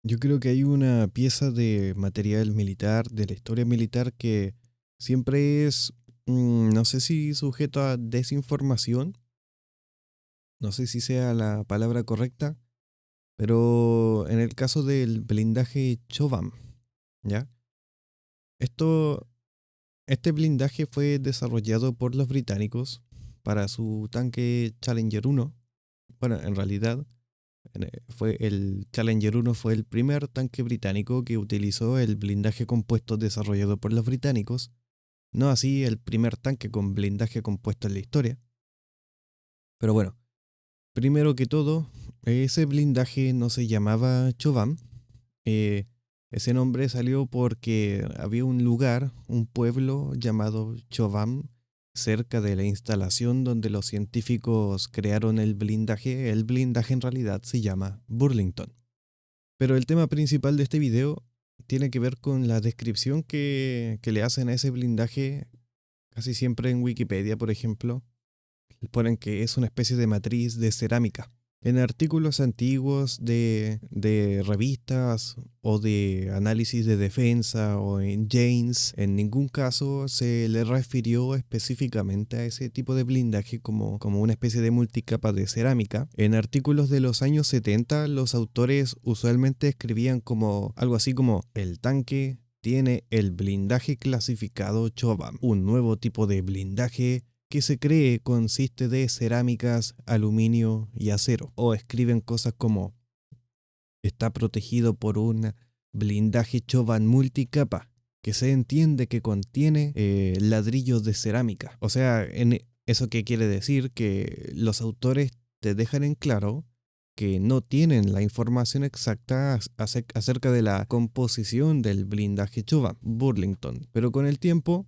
Yo creo que hay una pieza de material militar, de la historia militar, que siempre es, no sé si sujeto a desinformación, no sé si sea la palabra correcta, pero en el caso del blindaje Chovam, ¿ya? Esto, este blindaje fue desarrollado por los británicos para su tanque Challenger 1. Bueno, en realidad el Challenger 1 fue el primer tanque británico que utilizó el blindaje compuesto desarrollado por los británicos, no así el primer tanque con blindaje compuesto en la historia. Pero bueno, primero que todo, ese blindaje no se llamaba Chovam. eh, Ese nombre salió porque había un lugar, un pueblo llamado Chovam, cerca de la instalación donde los científicos crearon el blindaje. El blindaje en realidad se llama Burlington. Pero el tema principal de este video tiene que ver con la descripción que le hacen a ese blindaje, casi siempre en Wikipedia, por ejemplo. Ponen que es una especie de matriz de cerámica. En artículos antiguos de revistas o de análisis de defensa o en Janes, en ningún caso se le refirió específicamente a ese tipo de blindaje como una especie de multicapa de cerámica. En artículos de los años 70, los autores usualmente escribían como algo así como el tanque tiene el blindaje clasificado Chovam, un nuevo tipo de blindaje que se cree consiste de cerámicas, aluminio y acero. O escriben cosas como está protegido por un blindaje Chovan multicapa, que se entiende que contiene ladrillos de cerámica. O sea, ¿eso qué quiere decir? Que los autores te dejan en claro que no tienen la información exacta acerca de la composición del blindaje Chovan Burlington. Pero con el tiempo,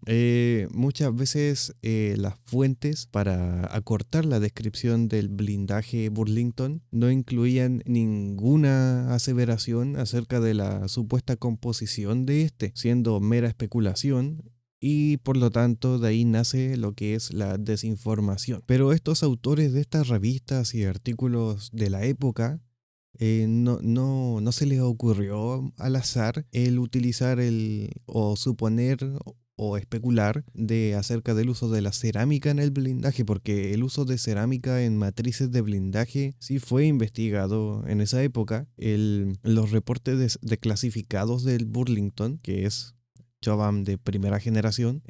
muchas veces las fuentes para acortar la descripción del blindaje Burlington no incluían ninguna aseveración acerca de la supuesta composición de este, siendo mera especulación y por lo tanto de ahí nace lo que es la desinformación. Pero estos autores de estas revistas y artículos de la época no se les ocurrió al azar el utilizar o suponer o especular acerca del uso de la cerámica en el blindaje, porque el uso de cerámica en matrices de blindaje sí fue investigado en esa época. Los reportes de clasificados del Burlington, que es Chovam de primera generación,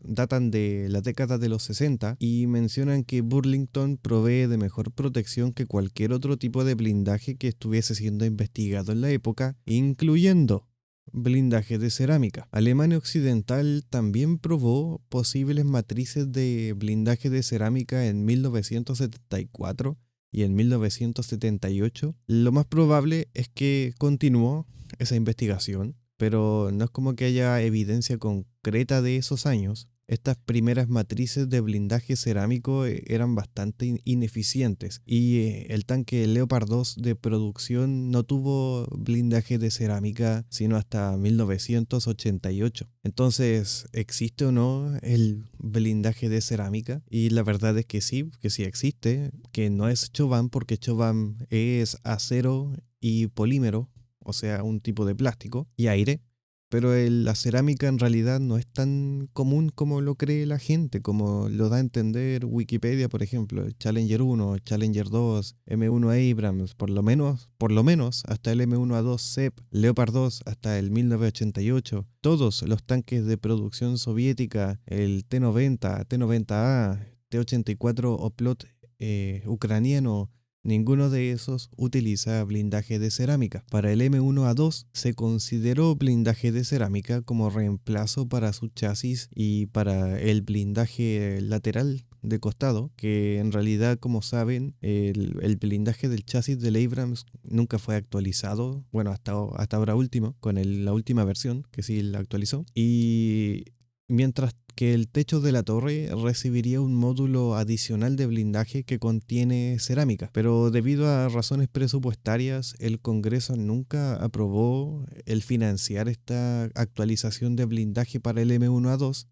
datan de la década de los 60 y mencionan que Burlington provee de mejor protección que cualquier otro tipo de blindaje que estuviese siendo investigado en la época, incluyendo blindaje de cerámica. Alemania Occidental también probó posibles matrices de blindaje de cerámica en 1974 y en 1978. Lo más probable es que continuó esa investigación, pero no es como que haya evidencia concreta de esos años. Estas primeras matrices de blindaje cerámico eran bastante ineficientes y el tanque Leopard 2 de producción no tuvo blindaje de cerámica sino hasta 1988. Entonces, ¿existe o no el blindaje de cerámica? Y la verdad es que sí existe, que no es Chovam porque Chovam es acero y polímero, o sea, un tipo de plástico y aire. Pero la cerámica en realidad no es tan común como lo cree la gente, como lo da a entender Wikipedia, por ejemplo, Challenger 1, Challenger 2, M1 Abrams, por lo menos hasta el M1A2 CEP, Leopard 2 hasta el 1988. Todos los tanques de producción soviética, el T-90, T-90A, T-84 Oplot ucraniano, ninguno de esos utiliza blindaje de cerámica. Para el M1A2 se consideró blindaje de cerámica como reemplazo para su chasis y para el blindaje lateral de costado, que en realidad, como saben, el blindaje del chasis del Abrams nunca fue actualizado, bueno, hasta ahora último, con la última versión, que sí la actualizó, y mientras que el techo de la torre recibiría un módulo adicional de blindaje que contiene cerámica, pero debido a razones presupuestarias, el Congreso nunca aprobó el financiar esta actualización de blindaje para el M1A2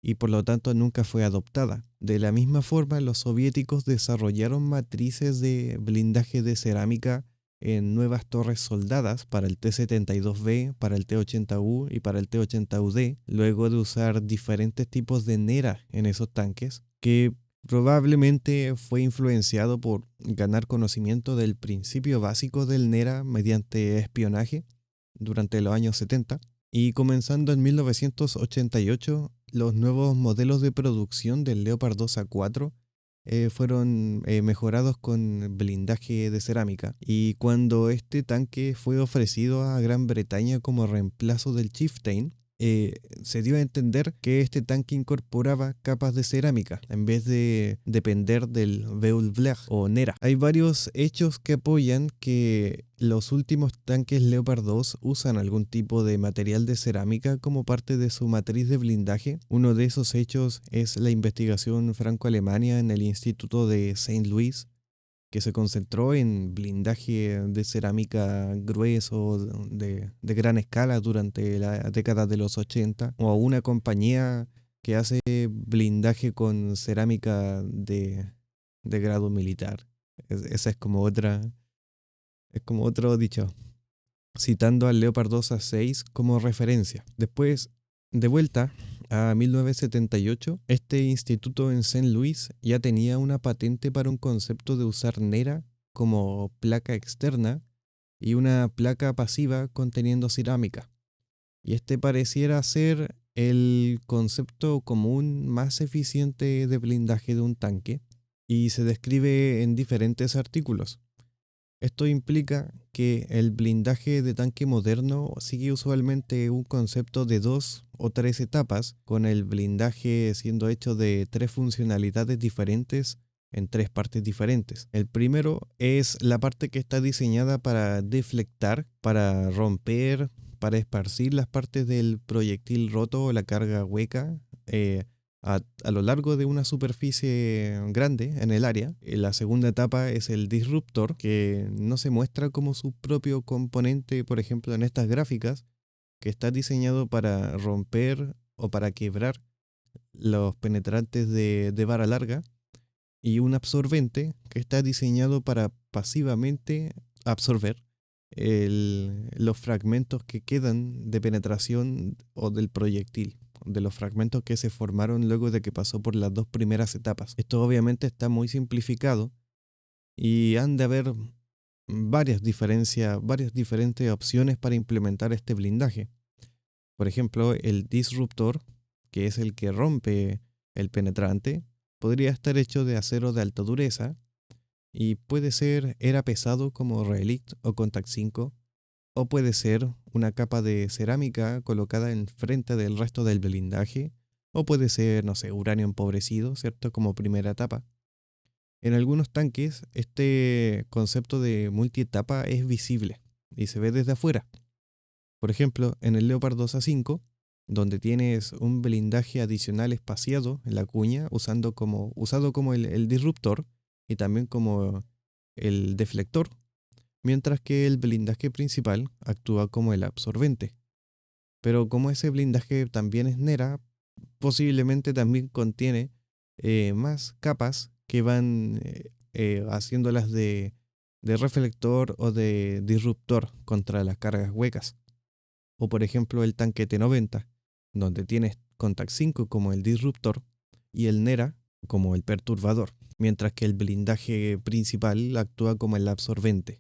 y por lo tanto nunca fue adoptada. De la misma forma, los soviéticos desarrollaron matrices de blindaje de cerámica en nuevas torres soldadas para el T-72B, para el T-80U y para el T-80UD, luego de usar diferentes tipos de Nera en esos tanques, que probablemente fue influenciado por ganar conocimiento del principio básico del Nera mediante espionaje durante los años 70. Y comenzando en 1988, los nuevos modelos de producción del Leopard 2A4 fueron mejorados con blindaje de cerámica. Y cuando este tanque fue ofrecido a Gran Bretaña como reemplazo del Chieftain, se dio a entender que este tanque incorporaba capas de cerámica en vez de depender del Beulblech o Nera. Hay varios hechos que apoyan que los últimos tanques Leopard 2 usan algún tipo de material de cerámica como parte de su matriz de blindaje. Uno de esos hechos es la investigación franco-alemana en el Instituto de Saint Louis, que se concentró en blindaje de cerámica grueso de gran escala durante la década de los 80, o a una compañía que hace blindaje con cerámica de grado militar. Esa es como otro dicho, citando al Leopard 2A6 como referencia. Después, de vuelta a 1978, este instituto en Saint Louis ya tenía una patente para un concepto de usar Nera como placa externa y una placa pasiva conteniendo cerámica. Y este pareciera ser el concepto común más eficiente de blindaje de un tanque y se describe en diferentes artículos. Esto implica que el blindaje de tanque moderno sigue usualmente un concepto de 2 o 3 etapas, con el blindaje siendo hecho de 3 funcionalidades diferentes en 3 partes diferentes. El primero es la parte que está diseñada para deflectar, para romper, para esparcir las partes del proyectil roto o la carga hueca a lo largo de una superficie grande en el área. La segunda etapa es el disruptor, que no se muestra como su propio componente, por ejemplo, en estas gráficas, que está diseñado para romper o para quebrar los penetrantes de vara larga, y un absorbente que está diseñado para pasivamente absorber los fragmentos que quedan de penetración o del proyectil, de los fragmentos que se formaron luego de que pasó por las 2 primeras etapas. Esto obviamente está muy simplificado y han de haber varias diferentes opciones para implementar este blindaje. Por ejemplo, el disruptor, que es el que rompe el penetrante, podría estar hecho de acero de alta dureza y puede ser era pesado como Relict o Contact 5, o puede ser una capa de cerámica colocada enfrente del resto del blindaje, o puede ser, no sé, uranio empobrecido, ¿cierto? Como primera etapa. En algunos tanques, este concepto de multietapa es visible y se ve desde afuera. Por ejemplo, en el Leopard 2A5, donde tienes un blindaje adicional espaciado en la cuña, usado como el disruptor y también como el deflector, mientras que el blindaje principal actúa como el absorbente. Pero como ese blindaje también es Nera, posiblemente también contiene más capas que van haciéndolas de reflector o de disruptor contra las cargas huecas. O por ejemplo el tanque T90, donde tienes Contact 5 como el disruptor y el Nera como el perturbador, mientras que el blindaje principal actúa como el absorbente.